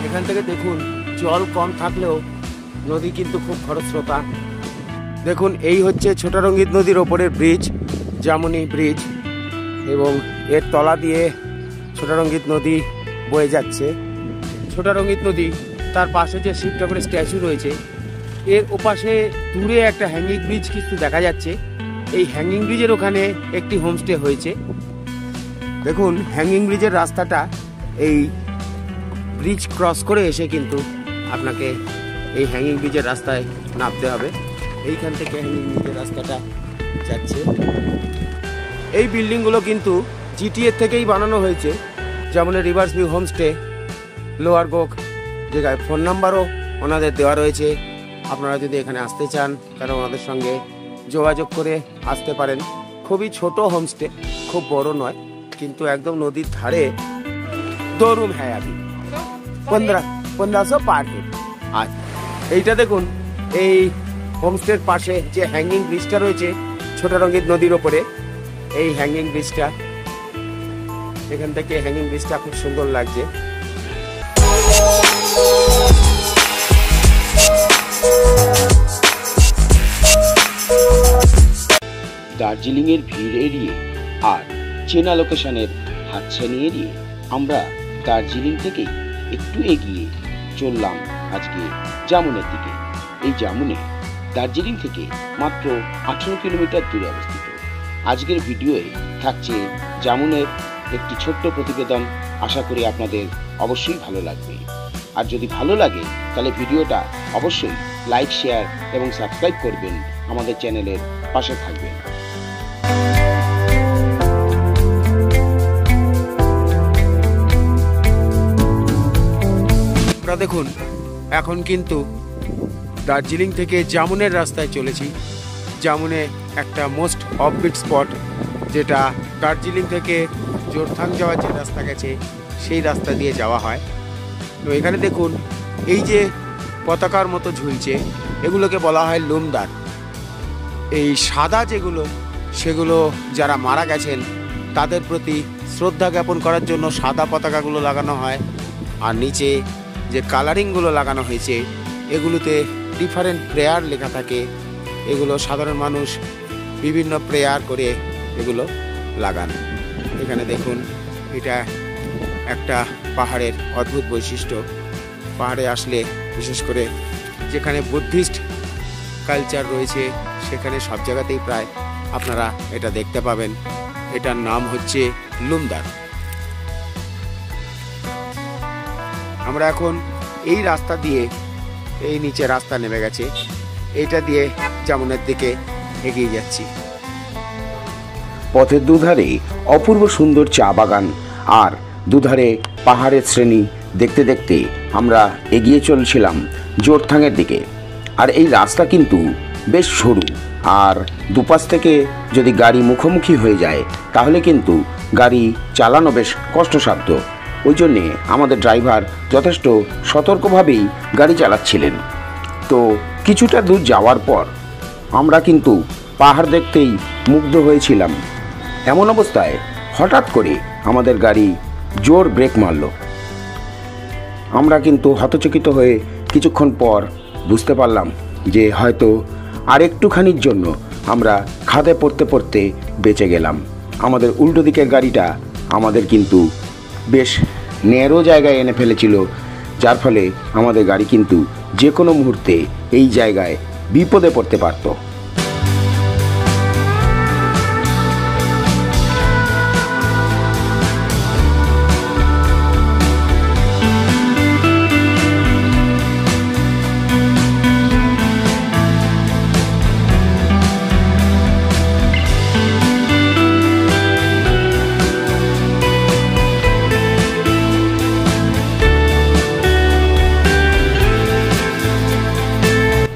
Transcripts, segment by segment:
এখান থেকে দেখুন জল কম থাকলেও নদী কিন্তু খুব খরস্রোতা। দেখুন এই হচ্ছে ছোটারঙ্গিত নদীর ওপরের ব্রিজ, জামুনি ব্রিজ, এবং এর তলা দিয়ে ছোটারঙ্গিত নদী বয়ে যাচ্ছে। ছোটারঙ্গিত নদী, তার পাশে যে শিব ঠাকুরের স্ট্যাচু রয়েছে, এর ওপাশে দূরে একটা হ্যাঙ্গিং ব্রিজ কিন্তু দেখা যাচ্ছে। এই হ্যাঙ্গিং ব্রিজের ওখানে একটি হোমস্টে হয়েছে। দেখুন হ্যাঙ্গিং ব্রিজের রাস্তাটা, এই ব্রিজ ক্রস করে এসে কিন্তু আপনাকে এই হ্যাঙ্গিং ব্রিজের রাস্তায় নামতে হবে। এইখান থেকে হ্যাঙ্গিং ব্রিজের রাস্তাটা যাচ্ছে। এই বিল্ডিংগুলো কিন্তু জিটিএর থেকেই বানানো হয়েছে। যেমন রিভার্স ভিউ হোমস্টে, লোয়ার গোক জায়গায় ফোন নাম্বারও ওনাদের দেওয়া রয়েছে। আপনারা যদি এখানে আসতে চান তাহলে ওনাদের সঙ্গে যোগাযোগ করে আসতে পারেন। খুবই ছোট হোমস্টে, খুব বড় নয়, কিন্তু একদম নদীর ধারে। 2 रूम है अभी, 1500 পার হেড। আর এইটা দেখুন, এই হোমস্টের পাশে যে হ্যাঙ্গিং ব্রিজটা রয়েছে ছোটারঙ্গিত নদীর ওপরে, এই হ্যাঙ্গিং ব্রিজটা, এখান থেকে হ্যাঙ্গিং ব্রিজটা খুব সুন্দর লাগছে। দার্জিলিংয়ের ভিড় এড়িয়ে আর চেনা লোকেশনের হাতছানি এড়িয়ে আমরা দার্জিলিং থেকে একটু এগিয়ে চললাম আজকে জামুনের দিকে। এই জামুনে দার্জিলিং থেকে মাত্র 18 কিলোমিটার দূরে অবস্থিত। আজকের ভিডিওয়ে থাকছে জামুনের একটি ছোট্ট প্রতিবেদন। আশা করি আপনাদের অবশ্যই ভালো লাগবে। আর যদি ভালো লাগে তাহলে ভিডিওটা অবশ্যই লাইক, শেয়ার এবং সাবস্ক্রাইব করবেন, আমাদের চ্যানেলের পাশে থাকবেন। দেখুন এখন কিন্তু দার্জিলিং থেকে জামুনের রাস্তায় চলেছি। জামুনে একটা মোস্ট অফবিট স্পট, যেটা দার্জিলিং থেকে জোরথাং যাওয়ার যে রাস্তা গেছে সেই রাস্তা দিয়ে যাওয়া হয়। তো এখানে দেখুন এই যে পতাকার মতো ঝুলছে, এগুলোকে বলা হয় লুমদার। এই সাদা যেগুলো, সেগুলো যারা মারা গেছেন তাদের প্রতি শ্রদ্ধা জ্ঞাপন করার জন্য সাদা পতাকাগুলো লাগানো হয়। আর নিচে যে কালারিংগুলো লাগানো হয়েছে, এগুলোতে ডিফারেন্ট প্রেয়ার লেখা থাকে। এগুলো সাধারণ মানুষ বিভিন্ন প্রেয়ার করে এগুলো লাগান। এখানে দেখুন এটা একটা পাহাড়ের অদ্ভুত বৈশিষ্ট্য। পাহাড়ে আসলে বিশেষ করে যেখানে বুদ্ধিস্ট কালচার রয়েছে সেখানে সব জায়গাতেই প্রায় আপনারা এটা দেখতে পাবেন। এটার নাম হচ্ছে লুমদার। আমরা এখন এই রাস্তা দিয়ে, এই নিচে রাস্তা নেমে গেছে, এইটা দিয়ে জামুনের দিকে এগিয়ে যাচ্ছি। পথের দুধারে অপূর্ব সুন্দর চা বাগান আর দুধারে পাহাড়ের শ্রেণী দেখতে দেখতে আমরা এগিয়ে চলছিলাম জোরথাংয়ের দিকে। আর এই রাস্তা কিন্তু বেশ সরু, আর দুপাশ থেকে যদি গাড়ি মুখোমুখি হয়ে যায় তাহলে কিন্তু গাড়ি চালানো বেশ কষ্টসাধ্য। ওই জন্যে আমাদের ড্রাইভার যথেষ্ট সতর্কভাবেই গাড়ি চালাচ্ছিলেন। তো কিছুটা দূর যাওয়ার পর আমরা কিন্তু পাহাড় দেখতেই মুগ্ধ হয়েছিলাম। এমন অবস্থায় হঠাৎ করে আমাদের গাড়ি জোর ব্রেক মারল। আমরা কিন্তু হতচকিত হয়ে কিছুক্ষণ পর বুঝতে পারলাম যে হয়তো আর একটুখানির জন্য আমরা খাদে পড়তে পড়তে বেঁচে গেলাম। আমাদের উল্টো দিকের গাড়িটা আমাদের কিন্তু বেশ ন্যারো জায়গায় এনে ফেলেছিল, যার ফলে আমাদের গাড়ি কিন্তু যে কোনো মুহূর্তে এই জায়গায় বিপদে পড়তে পারত।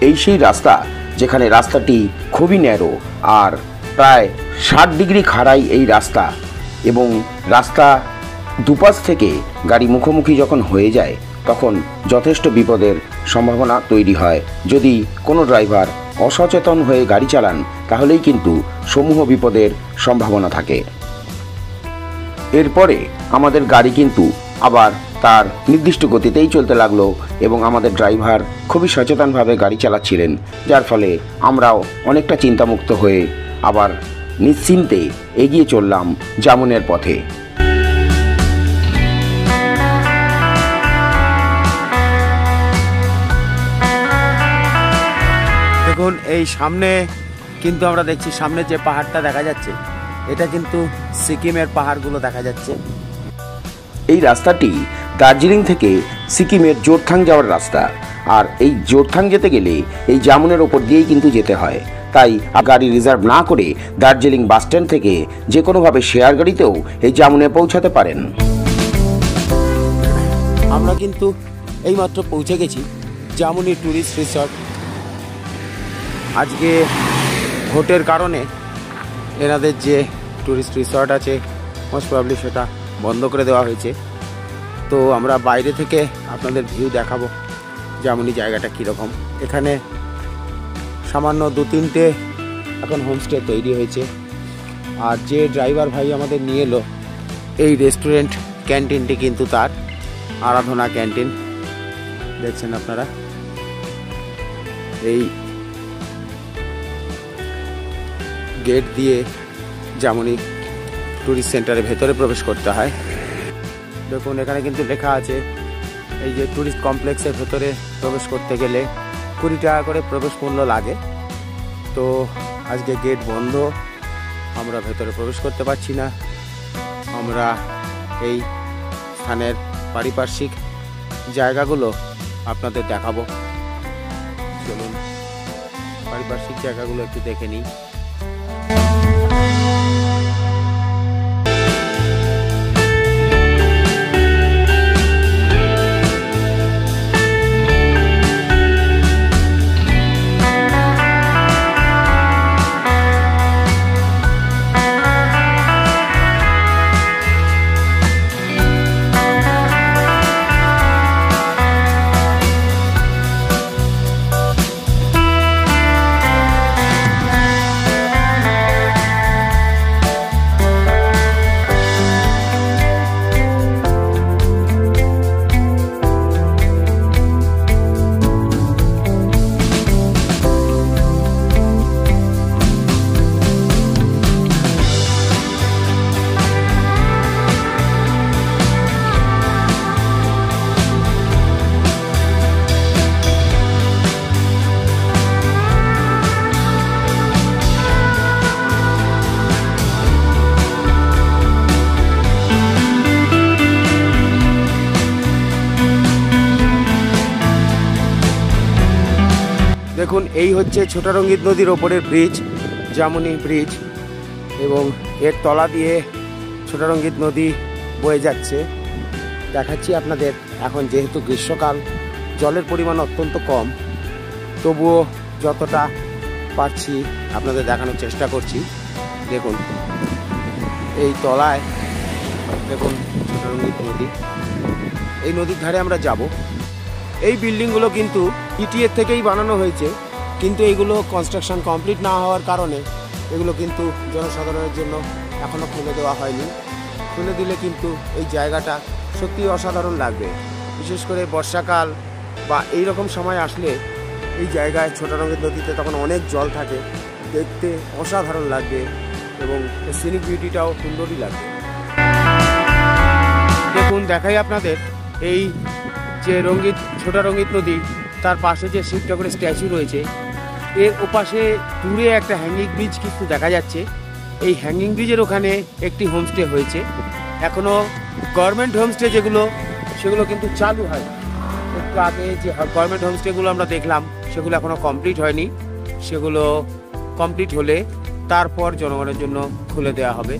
এই সেই রাস্তা যেখানে রাস্তাটি খুবই ন্যারো আর প্রায় 60 ডিগ্রি খাড়াই এই রাস্তা, এবং রাস্তা দুপাশ থেকে গাড়ি মুখোমুখি যখন হয়ে যায় তখন যথেষ্ট বিপদের সম্ভাবনা তৈরি হয়। যদি কোনো ড্রাইভার অসচেতন হয়ে গাড়ি চালান তাহলেই কিন্তু সমূহ বিপদের সম্ভাবনা থাকে। এরপরে আমাদের গাড়ি কিন্তু আবার তার নির্দিষ্ট গতিতেই চলতে লাগলো এবং আমাদের ড্রাইভার খুবই সচেতনভাবে গাড়ি চালাচ্ছিলেন, যার ফলে আমরাও অনেকটা চিন্তামুক্ত হয়ে আবার নিশ্চিন্তে এগিয়ে চললাম জামুনের পথে। দেখুন এই সামনে কিন্তু আমরা দেখছি, সামনে যে পাহাড়টা দেখা যাচ্ছে এটা কিন্তু সিকিমের পাহাড়গুলো দেখা যাচ্ছে। এই রাস্তাটি দার্জিলিং থেকে সিকিমের জোরথাং যাওয়ার রাস্তা, আর এই জোরথাং যেতে গেলে এই জামুনের ওপর দিয়েই কিন্তু যেতে হয়। তাই গাড়ি রিজার্ভ না করে দার্জিলিং বাস স্ট্যান্ড থেকে যে কোনোভাবে শেয়ার গাড়িতেও এই জামুনে পৌঁছাতে পারেন। আমরা কিন্তু এইমাত্র পৌঁছে গেছি জামুনি ট্যুরিস্ট রিসর্ট। আজকে ভোটের কারণে এনাদের যে ট্যুরিস্ট রিসর্ট আছে মোস্ট প্রবাবলি সেটা বন্ধ করে দেওয়া হয়েছে। তো আমরা বাইরে থেকে আপনাদের ভিউ দেখাবো জামুনি জায়গাটা কীরকম। এখানে সামান্য 2-3টে এখন হোমস্টে তৈরি হয়েছে। আর যে ড্রাইভার ভাই আমাদের নিয়ে এলো, এই রেস্টুরেন্ট ক্যান্টিনটি কিন্তু তার আরাধনা ক্যান্টিন, দেখছেন আপনারা। এই গেট দিয়ে জামুনি ট্যুরিস্ট সেন্টারের ভেতরে প্রবেশ করতে হয়। দেখুন এখানে কিন্তু লেখা আছে এই যে ট্যুরিস্ট কমপ্লেক্সের ভেতরে প্রবেশ করতে গেলে 20 টাকা করে প্রবেশ মূল্য লাগে। তো আজকে গেট বন্ধ, আমরা ভেতরে প্রবেশ করতে পারছি না। আমরা এই স্থানের পারিপার্শ্বিক জায়গাগুলো আপনাদের দেখাবো। চলুন পারিপার্শ্বিক জায়গাগুলো একটু দেখে নিই। দেখুন এই হচ্ছে ছোটারঙ্গিত নদীর ওপরের ব্রিজ, জামুনি ব্রিজ, এবং এর তলা দিয়ে ছোটারঙ্গিত নদী বয়ে যাচ্ছে। দেখাচ্ছি আপনাদের। এখন যেহেতু গ্রীষ্মকাল, জলের পরিমাণ অত্যন্ত কম, তবুও যতটা পারছি আপনাদের দেখানোর চেষ্টা করছি। দেখুন এই তলায় দেখুন ছোটারঙ্গিত নদী, এই নদীর ধারে আমরা যাব। এই বিল্ডিংগুলো কিন্তু ইটিএর থেকেই বানানো হয়েছে, কিন্তু এইগুলো কনস্ট্রাকশন কমপ্লিট না হওয়ার কারণে এগুলো কিন্তু জনসাধারণের জন্য এখনও খুলে দেওয়া হয়নি। খুলে দিলে কিন্তু এই জায়গাটা সত্যি অসাধারণ লাগবে। বিশেষ করে বর্ষাকাল বা এই রকম সময় আসলে এই জায়গায় ছোটারঙ্গিত নদীতে তখন অনেক জল থাকে, দেখতে অসাধারণ লাগবে এবং সিনিক বিউটিটাও সুন্দরই লাগবে। দেখুন দেখাই আপনাদের এই যে ছোটারঙ্গিত নদী, তার পাশে যে শিব ঠাকুরের স্ট্যাচু রয়েছে, এর ওপাশে দূরে একটা হ্যাঙ্গিং ব্রিজ কিন্তু দেখা যাচ্ছে। এই হ্যাঙ্গিং ব্রিজের ওখানে একটি হোমস্টে হয়েছে। এখনও গভর্নমেন্ট হোমস্টে যেগুলো সেগুলো কিন্তু চালু হয়। একটু আগে যে গভর্নমেন্ট হোমস্টেগুলো আমরা দেখলাম সেগুলো এখনও কমপ্লিট হয়নি। সেগুলো কমপ্লিট হলে তারপর জনগণের জন্য খুলে দেওয়া হবে।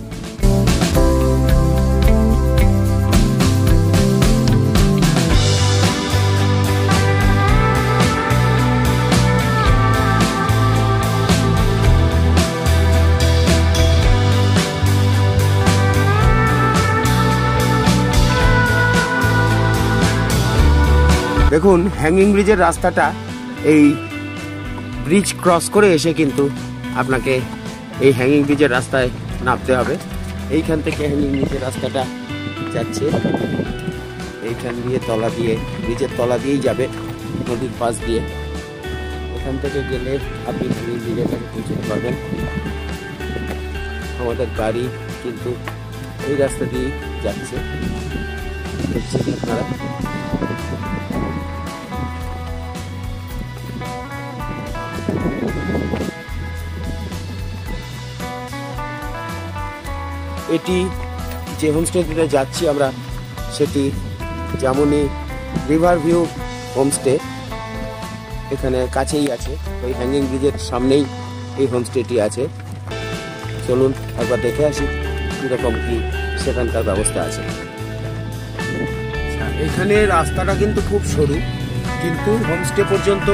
দেখুন হ্যাঙ্গিং ব্রিজের রাস্তাটা, এই ব্রিজ ক্রস করে এসে কিন্তু আপনাকে এই হ্যাঙ্গিং ব্রিজের রাস্তায় নামতে হবে। এইখান থেকে হ্যাঙ্গিং ব্রিজের রাস্তাটা যাচ্ছে। এইখান দিয়ে তলা দিয়ে ব্রিজের তলা দিয়েই যাবে নদীর পাশ দিয়ে। এখান থেকে গেলে আপনি ব্রিজের কাছে পৌঁছতে পারবেন। আমাদের গাড়ি কিন্তু এই রাস্তা দিয়েই যাচ্ছে, দেখছেন আপনারা। এটি যে হোমস্টেটিতে যাচ্ছি আমরা সেটি জামুনি রিভার ভিউ হোমস্টে, এখানে কাছেই আছে, ওই হ্যাঙ্গিং ব্রিজের সামনেই এই হোমস্টেটি আছে। চলুন একবার দেখে আসি কীরকম কি সেখানকার ব্যবস্থা আছে। এখানে রাস্তাটা কিন্তু খুব সরু, কিন্তু হোমস্টে পর্যন্ত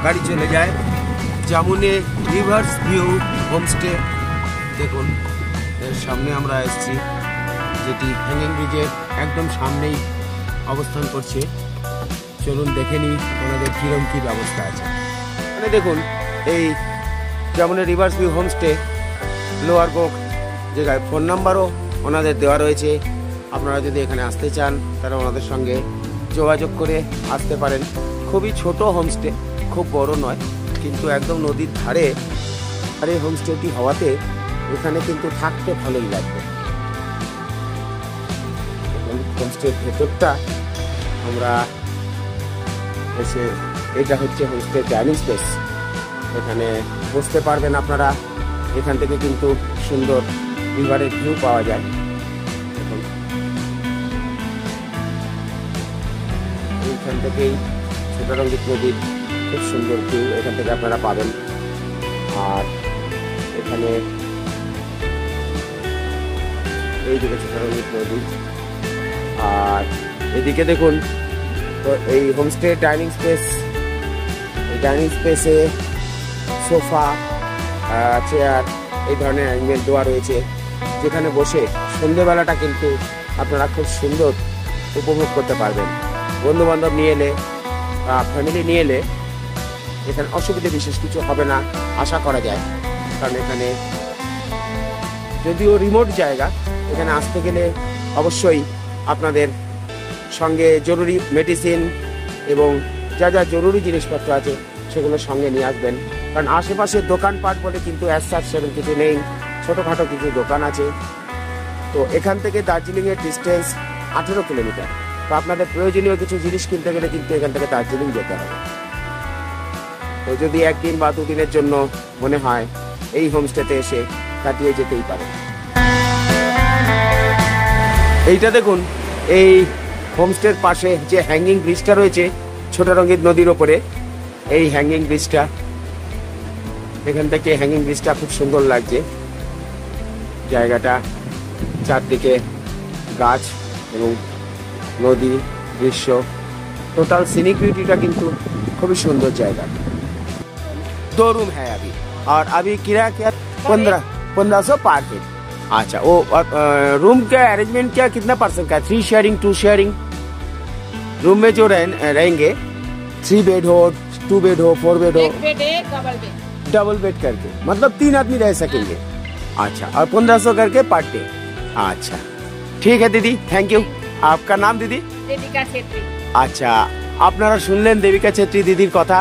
গাড়ি চলে যায়। জামুনি রিভার্স ভিউ হোমস্টে দেখুন, এর সামনে আমরা এসেছি, যেটি হ্যাঙ্গিং ব্রিজের একদম সামনেই অবস্থান করছে। চলুন দেখে নিই ওনাদের কীরকম কী ব্যবস্থা আছে। মানে দেখুন, এই jamuni reverse view homestay lower গোক জায়গায় ফোন নাম্বারও ওনাদের দেওয়া রয়েছে। আপনারা যদি এখানে আসতে চান তারা ওনাদের সঙ্গে যোগাযোগ করে আসতে পারেন। খুবই ছোট হোমস্টে, খুব বড় নয়, কিন্তু একদম নদীর ধারে আর এই হোমস্টেটি হওয়াতে এখানে কিন্তু থাকতে ভালোই লাগবে। হোমস্টের ভেতরটা আমরা এসে, এটা হচ্ছে হোমস্টে ডাইনিং স্পেস, এখানে বসতে পারবেন আপনারা। এখান থেকে কিন্তু সুন্দর রিভারের ভিউ পাওয়া যায়। এইখান থেকেই ছোটরঙ্গিত নদীর খুব সুন্দর ভিউ এখান থেকে আপনারা পাবেন। আর এখানে এইদিকে ছোটরঙ্গিত নদী, আর এদিকে দেখুন তো এই হোমস্টে ডাইনিং স্পেস। এই ডাইনিং স্পেসে সোফা, চেয়ার, এই ধরনের অ্যারেঞ্জমেন্ট দেওয়া রয়েছে, যেখানে বসে সন্ধ্যেবেলাটা কিন্তু আপনারা খুব সুন্দর উপভোগ করতে পারবেন। বন্ধু বান্ধব নিয়ে এলে, ফ্যামিলি নিয়ে এলে এখানে অসুবিধে বিশেষ কিছু হবে না আশা করা যায়। কারণ এখানে যদিও রিমোট জায়গা, এখানে আসতে গেলে অবশ্যই আপনাদের সঙ্গে জরুরি মেডিসিন এবং যা যা জরুরি জিনিসপত্র আছে সেগুলো সঙ্গে নিয়ে আসবেন। কারণ আশেপাশে দোকানপাট বলে কিন্তু সেরকম কিছু নেই, ছোটোখাটো কিছু দোকান আছে। তো এখান থেকে দার্জিলিংয়ের ডিস্টেন্স 18 কিলোমিটার। তো আপনাদের প্রয়োজনীয় কিছু জিনিস কিনতে গেলে কিন্তু এখান থেকে দার্জিলিং যেতে হবে। তো যদি একদিন বা দুদিনের জন্য মনে হয়, এই হোমস্টেতে এসে কাটিয়ে যেতেই পারে। এইটা দেখুন, এই হোমস্টের পাশে যে হ্যাঙ্গিং ব্রিজটা রয়েছে ছোটরঙ্গিত নদীর ওপরে, এই হ্যাঙ্গিং ব্রিজটা, এখান থেকে হ্যাঙ্গিং ব্রিজটা খুব সুন্দর লাগছে। জায়গাটা চারদিকে গাছ এবং নদী দৃশ্য, টোটাল সিনিক বিউটিটা কিন্তু খুবই সুন্দর জায়গা। 2 रूम है अभी, और अभी किराया क्या 1500 पर हेड। अच्छा, वो रूम का अरेंजमेंट क्या कितना परसेंट का है? 3 शेयरिंग 2 शेयरिंग? रूम में जो रहेंगे 3 बेड हो, 2 बेड हो, 4 बेड हो? डबल बेड करके, मतलब 3 आदमी रह सकेंगे। अच्छा, और 1500 करके पर डे। अच्छा ठीक है दीदी, थैंक यू। आपका नाम दीदी? देविका छेत्री। अच्छा, আপনারা শুনলেন দেবিকা ছেত্রী দিদির কথা।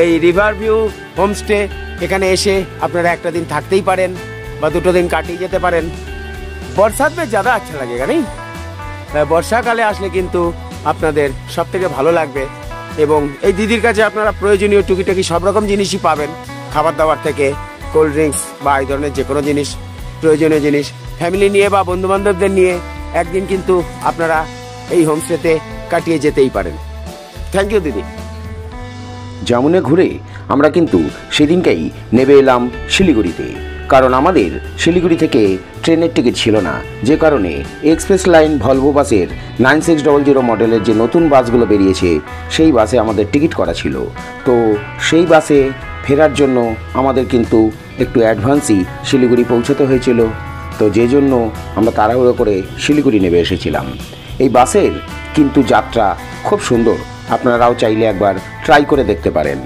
এই রিভার ভিউ হোমস্টে, এখানে এসে আপনারা একটা দিন থাকতেই পারেন বা 2 দিন কাটিয়ে যেতে পারেন। বর্ষাত में ज़्यादा अच्छा लगेगा नहीं? বর্ষাকালে আসলে কিন্তু আপনাদের সব থেকে ভালো লাগবে। এবং এই দিদির কাছে আপনারা প্রয়োজনীয় টুকিটাকি সব রকম জিনিসই পাবেন, খাবার দাবার থেকে কোল্ড ড্রিঙ্কস বা এই ধরনের যে কোনো জিনিস, প্রয়োজনীয় জিনিস। ফ্যামিলি নিয়ে বা বন্ধু বান্ধবদের নিয়ে একদিন কিন্তু আপনারা এই হোমস্টেতে কাটিয়ে যেতেই পারেন। থ্যাংক ইউ দিদি। জামুনে ঘুরে আমরা কিন্তু সেদিনকেই নেমে এলাম শিলিগুড়িতে, কারণ আমাদের শিলিগুড়ি থেকে ট্রেনের টিকিট ছিল না, যে কারণে এক্সপ্রেস লাইন ভলভো বাসের 9600 মডেলের যে নতুন বাসগুলো বেরিয়েছে সেই বাসে আমাদের টিকিট করা ছিল। তো সেই বাসে ফেরার জন্য আমাদের কিন্তু একটু অ্যাডভান্সই শিলিগুড়ি পৌঁছতে হয়েছিল। তো যে জন্য আমরা তাড়াহুড়ো করে শিলিগুড়ি নেমে এসেছিলাম। এই বাসের কিন্তু যাত্রা খুব সুন্দর, আপনারাও চাইলে একবার ট্রাই করে দেখতে পারেন।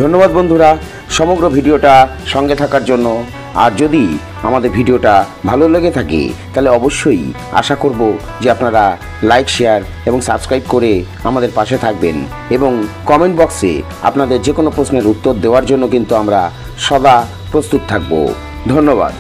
ধন্যবাদ বন্ধুরা সমগ্র ভিডিওটা সঙ্গে থাকার জন্য। আর যদি আমাদের ভিডিওটা ভালো লেগে থাকে তাহলে অবশ্যই আশা করব যে আপনারা লাইক শেয়ার এবং সাবস্ক্রাইব করে আমাদের পাশে থাকবেন এবং কমেন্ট বক্সে আপনাদের যে কোনো প্রশ্নের উত্তর দেওয়ার জন্য কিন্তু আমরা সদা প্রস্তুত থাকব। ধন্যবাদ।